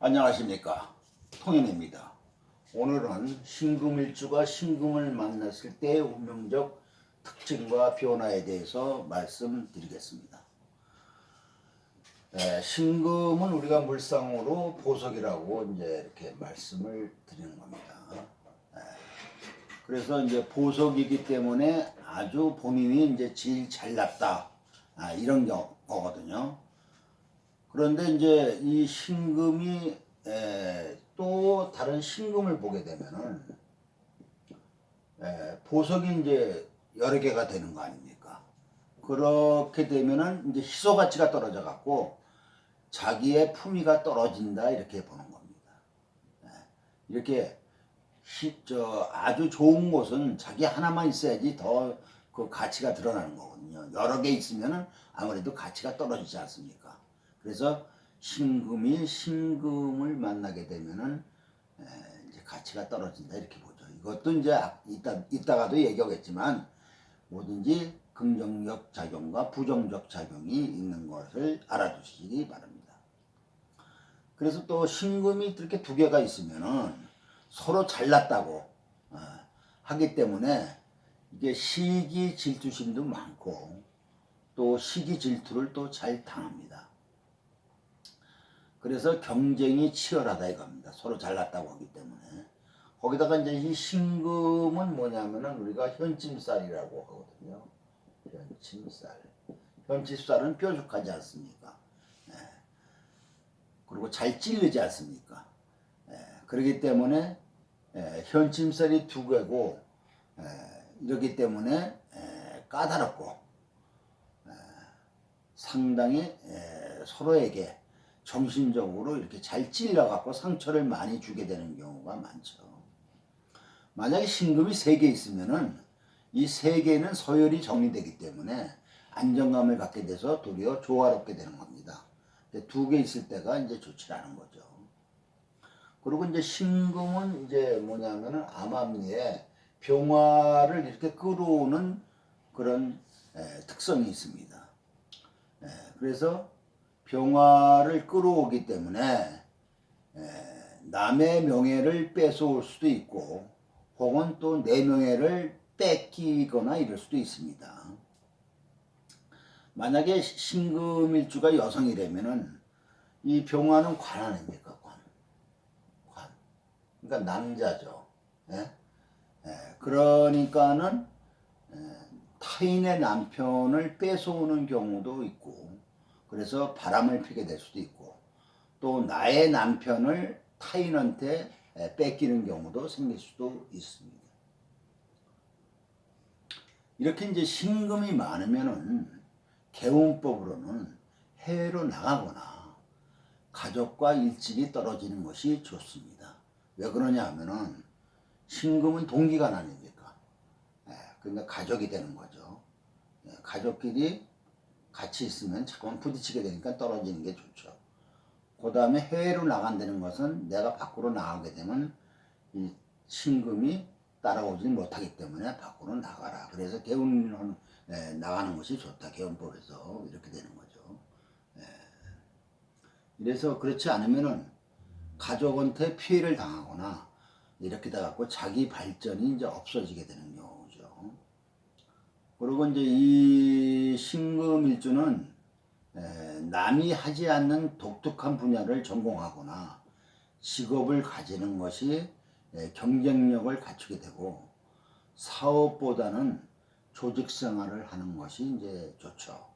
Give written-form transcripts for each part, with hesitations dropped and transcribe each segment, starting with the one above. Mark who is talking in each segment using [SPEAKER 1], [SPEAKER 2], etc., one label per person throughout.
[SPEAKER 1] 안녕하십니까, 통인입니다. 오늘은 신금일주가 신금을 만났을 때의 운명적 특징과 변화에 대해서 말씀드리겠습니다. 신금은 우리가 물상으로 보석이라고 이제 이렇게 말씀을 드리는 겁니다. 그래서 이제 보석이기 때문에 아주 본인이 이제 제일 잘났다, 이런 거거든요. 그런데 이제 이 신금이 또 다른 신금을 보게 되면은 보석이 이제 여러 개가 되는 거 아닙니까? 그렇게 되면은 이제 희소 가치가 떨어져 갖고 자기의 품위가 떨어진다, 이렇게 보는 겁니다. 이렇게 아주 좋은 곳은 자기 하나만 있어야지 더 그 가치가 드러나는 거거든요. 여러 개 있으면은 아무래도 가치가 떨어지지 않습니까? 그래서 신금이 신금을 만나게 되면은 이제 가치가 떨어진다, 이렇게 보죠. 이것도 이제 이따가도 얘기하겠지만 뭐든지 긍정적 작용과 부정적 작용이 있는 것을 알아두시기 바랍니다. 그래서 또 신금이 이렇게 두 개가 있으면은 서로 잘났다고 하기 때문에 이게 시기 질투심도 많고 또 시기 질투를 또 잘 당합니다. 그래서 경쟁이 치열하다 이겁니다. 서로 잘났다고 하기 때문에. 거기다가 이제 이 신금은 뭐냐면은 우리가 현침살이라고 하거든요. 현침살. 현침살은 뾰족하지 않습니까? 그리고 잘 찔리지 않습니까? 그렇기 때문에 현침살이 두 개고 이렇기 때문에 까다롭고 상당히 서로에게 정신적으로 이렇게 잘 찔려갖고 상처를 많이 주게 되는 경우가 많죠. 만약에 신금이 3개 있으면은 이 3개는 서열이 정리되기 때문에 안정감을 갖게 돼서 도리어 조화롭게 되는 겁니다. 2개 있을 때가 이제 좋지 않은 거죠. 그리고 이제 신금은 이제 뭐냐면은 암암리에 병화를 이렇게 끌어오는 그런 특성이 있습니다. 그래서 병화를 끌어오기 때문에 남의 명예를 뺏어올 수도 있고 혹은 또 내 명예를 뺏기거나 이럴 수도 있습니다. 만약에 신금일주가 여성이라면은 이 병화는 관 아닙니까? 관. 그러니까 남자죠. 그러니까는 타인의 남편을 뺏어오는 경우도 있고, 그래서 바람을 피게 될 수도 있고, 또 나의 남편을 타인한테 뺏기는 경우도 생길 수도 있습니다. 이렇게 이제 신금이 많으면은 개운법으로는 해외로 나가거나 가족과 일찍이 떨어지는 것이 좋습니다. 왜 그러냐 하면은 신금은 동기간 아닙니까? 그러니까 가족이 되는 거죠. 가족끼리 같이 있으면 자꾸만 부딪히게 되니까 떨어지는 게 좋죠. 그 다음에 해외로 나간다는 것은 내가 밖으로 나가게 되면 이 신금이 따라오지 못하기 때문에 밖으로 나가라. 그래서 개운 나가는 것이 좋다. 개운법에서 이렇게 되는 거죠. 그래서 그렇지 않으면은 가족한테 피해를 당하거나 이렇게 돼 갖고 자기 발전이 이제 없어지게 되는 경우죠. 그리고 이제 이 신금일주는 남이 하지 않는 독특한 분야를 전공하거나 직업을 가지는 것이 경쟁력을 갖추게 되고 사업보다는 조직 생활을 하는 것이 이제 좋죠.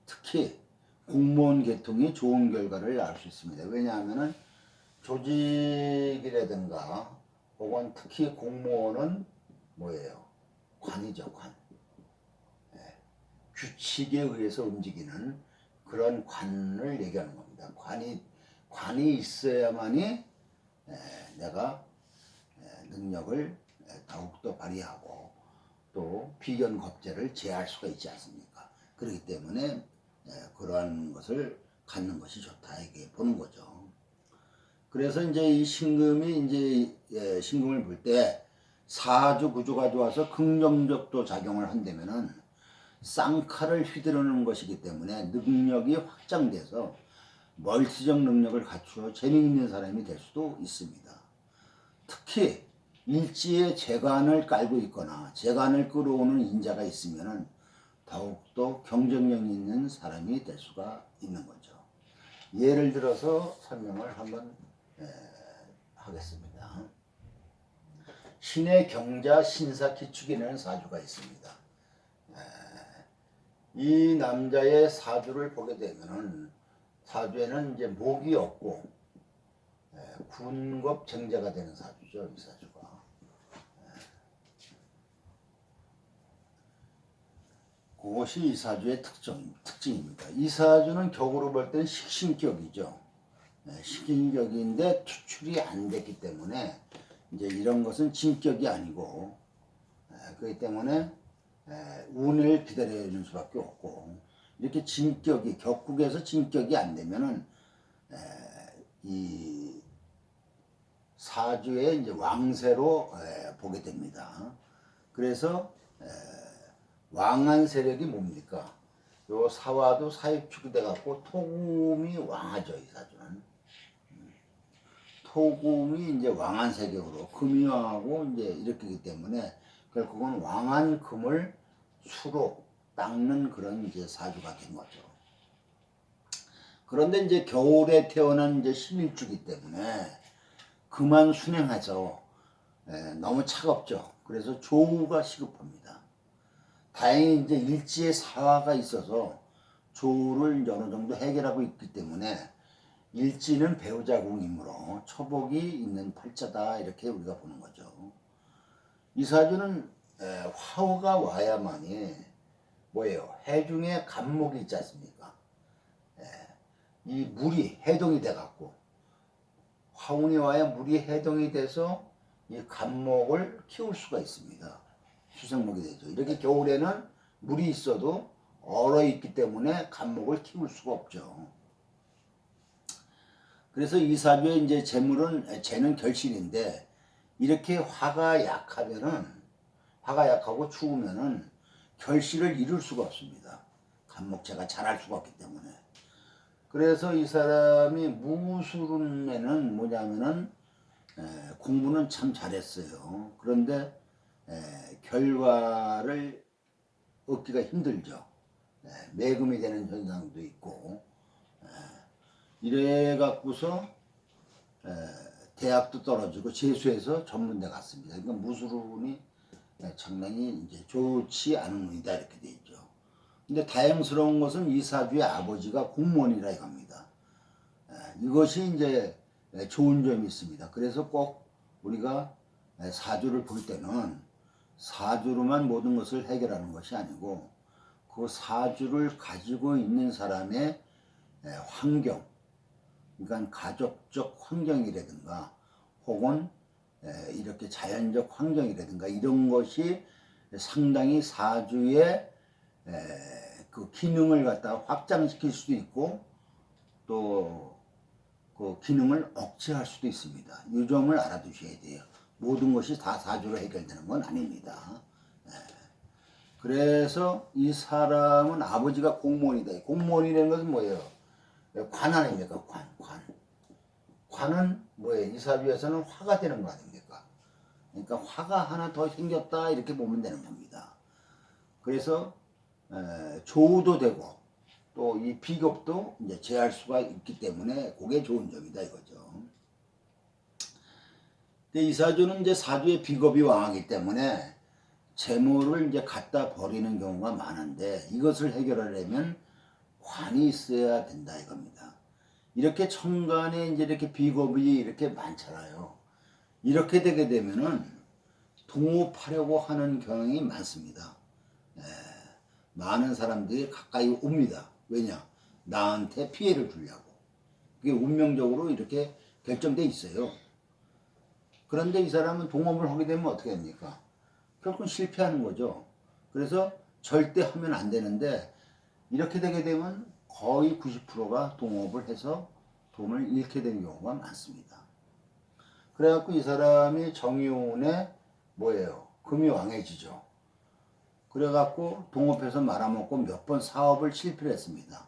[SPEAKER 1] 특히 공무원 계통이 좋은 결과를 알 수 있습니다. 왜냐하면은 조직이라든가 혹은 특히 공무원은 뭐예요? 관이죠, 관. 규칙에 의해서 움직이는 그런 관을 얘기하는 겁니다. 관이 있어야만이 내가 능력을 더욱더 발휘하고 또 비견겁제를 제할 수가 있지 않습니까? 그렇기 때문에 그러한 것을 갖는 것이 좋다, 이게 보는 거죠. 그래서 이제 이 신금이 이제 신금을 볼 때 사주 구조가 좋아서 긍정적도 작용을 한다면은 쌍칼을 휘두르는 것이기 때문에 능력이 확장돼서 멀티적 능력을 갖추어 재능있는 사람이 될 수도 있습니다. 특히 일지에 재간을 깔고 있거나 재간을 끌어오는 인자가 있으면 더욱더 경쟁력 있는 사람이 될 수가 있는 거죠. 예를 들어서 설명을 한번 하겠습니다. 신의 경자 신사 기축이라는 사주가 있습니다. 이 남자의 사주를 보게 되면은 사주에는 이제 목이 없고 군겁 정제가 되는 사주죠. 이 사주가. 그것이 이 사주의 특징입니다. 이 사주는 격으로 볼 때는 식신격이죠. 식신격인데 투출이 안 됐기 때문에 이제 이런 것은 진격이 아니고 그렇기 때문에 운을 기다려주는 수밖에 없고 이렇게 진격이 격국에서 진격이 안 되면은 이 사주의 이제 왕세로 보게 됩니다. 그래서 왕한 세력이 뭡니까? 요 사화도 사입축이 돼갖고 토금이 왕하죠. 이 사주는 토금이 이제 왕한 세력으로 금이 왕하고 이제 이렇게기 때문에 결국은 왕한 금을 수로 닦는 그런 이제 사주가 된 거죠. 그런데 이제 겨울에 태어난 이제 신일주기 때문에 그만 순행해서 너무 차갑죠. 그래서 조우가 시급합니다. 다행히 이제 일지에 사화가 있어서 조우를 이제 어느 정도 해결하고 있기 때문에 일지는 배우자궁이므로 초복이 있는 팔자다 이렇게 우리가 보는 거죠. 이 사주는 화우가 와야만이 뭐예요? 해중에 간목이 있지 않습니까? 이 물이 해동이 돼 갖고 화운이 와야 물이 해동이 돼서 이 간목을 키울 수가 있습니다. 수생목이 되죠. 이렇게 겨울에는 물이 있어도 얼어 있기 때문에 간목을 키울 수가 없죠. 그래서 이 사주의 이제 재는 결실인데 이렇게 화가 약하고 추우면은 결실을 이룰 수가 없습니다. 간목체가 자랄 수가 없기 때문에. 그래서 이 사람이 무술운에는 뭐냐면은 공부는 참 잘했어요. 그런데 결과를 얻기가 힘들죠. 매금이 되는 현상도 있고 이래 갖고서 대학도 떨어지고 재수해서 전문대 갔습니다. 그러니까 무술운이 상당히 이제 좋지 않은 운이다 이렇게 돼 있죠. 근데 다행스러운 것은 이 사주의 아버지가 공무원이라 이겁니다. 이것이 이제 좋은 점이 있습니다. 그래서 꼭 우리가 사주를 볼 때는 사주로만 모든 것을 해결하는 것이 아니고 그 사주를 가지고 있는 사람의 환경, 그러니까 가족적 환경이라든가 혹은 이렇게 자연적 환경이라든가 이런 것이 상당히 사주의 그 기능을 갖다가 확장시킬 수도 있고 또 그 기능을 억제할 수도 있습니다. 이 점을 알아두셔야 돼요. 모든 것이 다 사주로 해결되는 건 아닙니다. 그래서 이 사람은 아버지가 공무원이다. 공무원이라는 것은 뭐예요? 관 아닙니까? 관. 관은 뭐예요? 이 사주에서는 화가 되는 거 아닙니까? 그러니까 화가 하나 더 생겼다 이렇게 보면 되는 겁니다. 그래서 조우도 되고 또 이 비겁도 이제 제할 수가 있기 때문에 그게 좋은 점이다 이거죠. 근데 이 사주는 이제 사주의 비겁이 왕하기 때문에 재물을 이제 갖다 버리는 경우가 많은데 이것을 해결하려면 관이 있어야 된다 이겁니다. 이렇게 천간에 이제 이렇게 비겁이 이렇게 많잖아요. 이렇게 되게 되면은 동업하려고 하는 경향이 많습니다. 많은 사람들이 가까이 옵니다. 왜냐? 나한테 피해를 주려고. 그게 운명적으로 이렇게 결정돼 있어요. 그런데 이 사람은 동업을 하게 되면 어떻게 됩니까? 결국은 실패하는 거죠. 그래서 절대 하면 안 되는데 이렇게 되게 되면 거의 90%가 동업을 해서 돈을 잃게 되는 경우가 많습니다. 그래갖고 이 사람이 정의운에 뭐예요? 금이 왕해지죠. 그래갖고 동업해서 말아먹고 몇 번 사업을 실패했습니다.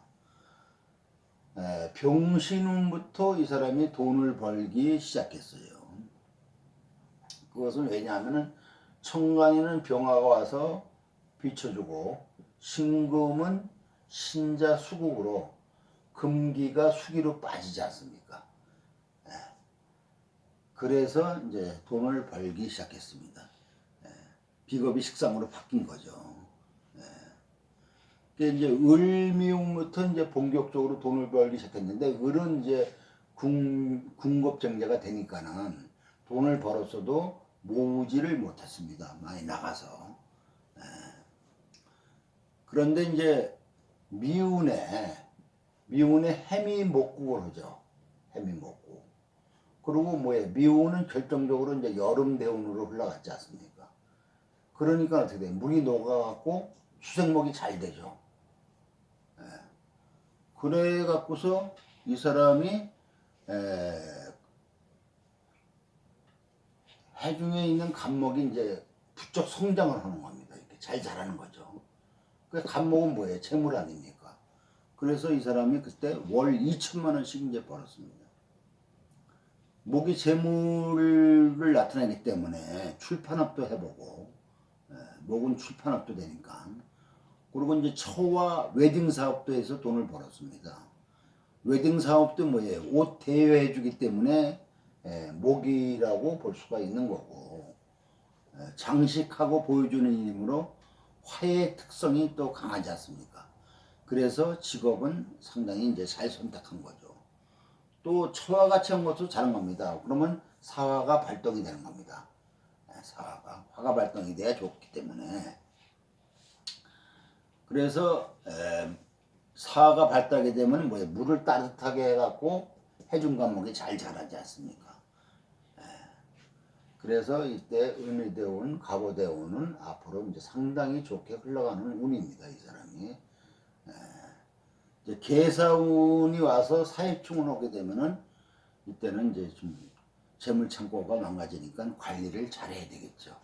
[SPEAKER 1] 병신운부터 이 사람이 돈을 벌기 시작했어요. 그것은 왜냐하면은 청간이는 병화가 와서 비춰주고 신금은 신자 수국으로 금기가 수기로 빠지지 않습니까? 그래서 이제 돈을 벌기 시작했습니다. 비겁이 식상으로 바뀐 거죠. 이제 을미용부터 이제 본격적으로 돈을 벌기 시작했는데 을은 이제 궁겁정제가 되니까는 돈을 벌었어도 모으지를 못했습니다. 많이 나가서. 그런데 이제 미운에 해미목국을 하죠. 해미목국. 그리고 뭐예요? 미운은 결정적으로 이제 여름 대운으로 흘러갔지 않습니까? 그러니까 어떻게 돼요? 물이 녹아갖고 수생목이 잘 되죠. 그래 갖고서 이 사람이 해중에 있는 간목이 이제 부쩍 성장을 하는 겁니다. 이렇게 잘 자라는 거죠. 그 간목은 뭐예요? 재물 아닙니까? 그래서 이 사람이 그때 월 2천만 원씩 이제 벌었습니다. 목이 재물을 나타내기 때문에 출판업도 해보고, 목은 출판업도 되니까. 그리고 이제 처와 웨딩 사업도 해서 돈을 벌었습니다. 웨딩 사업도 뭐예요? 옷 대여해 주기 때문에 목이라고 볼 수가 있는 거고, 장식하고 보여주는 힘으로 화의 특성이 또 강하지 않습니까? 그래서 직업은 상당히 이제 잘 선택한 거죠. 또 처와 같이 한 것도 잘한 겁니다. 그러면 사화가 발동이 되는 겁니다. 사화가 화가 발동이 돼야 좋기 때문에. 그래서 사화가 발달하게 되면 뭐예요? 물을 따뜻하게 해갖고 해중 과목이 잘 자라지 않습니까? 그래서 이때 을미대운, 갑오대운은 앞으로 이제 상당히 좋게 흘러가는 운입니다. 이 사람이. 이제 계사운이 와서 사입충을 오게 되면은 이때는 이제 좀 재물 창고가 망가지니까 관리를 잘해야 되겠죠.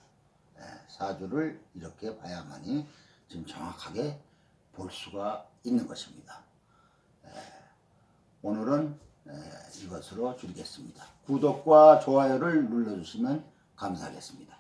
[SPEAKER 1] 사주를 이렇게 봐야만이 지금 정확하게 볼 수가 있는 것입니다. 오늘은 이것으로 줄이겠습니다. 구독과 좋아요를 눌러주시면 감사하겠습니다.